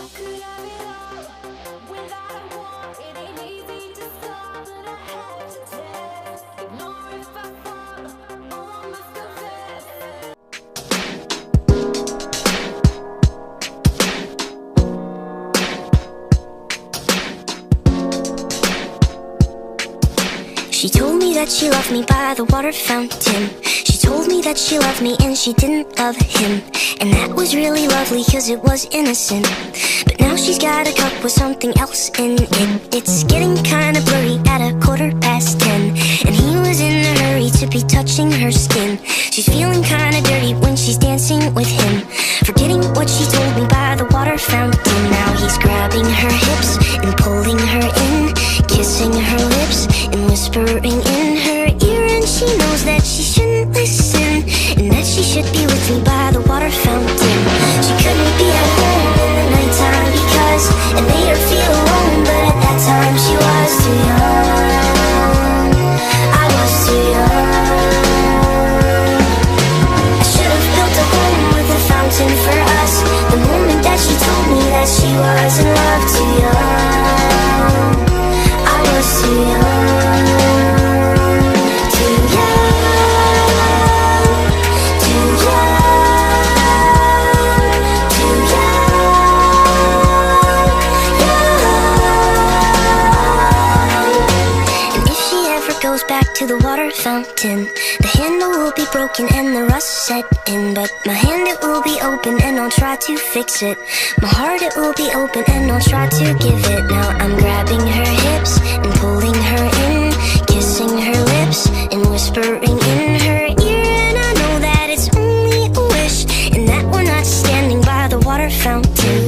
She told me that she loved me by the water fountain. She told me that she loved me and she didn't love him. And that was really lovely cause it was innocent. But now she's got a cup with something else in it. It's getting kinda blurry at 10:15. And he was in a hurry to be touching her skin. She's feeling kinda dirty when she's dancing with him, forgetting what she told me by the water fountain. Now he's grabbing her hips and pulling her in, kissing her lips and whispering in her ear. And she knows that she shouldn't listen, and that she should be with me by the water fountain. She couldn't be at home in the nighttime because it made her feel alone. But at that time she was too young. I was too young. I should have built a home with a fountain for us. The moment that she told me that she was in love, too young. I was too young. Too young. Too young. Too young. And if she ever goes back to the water fountain, the handle will be broken and the rust set in. But my hand, it will be open and I'll try to fix it. My heart, it will be open and I'll try to give it. Now I'm grabbing her hips and pulling her in, kissing her lips and whispering in her ear. And I know that it's only a wish, and that we're not standing by the water fountain.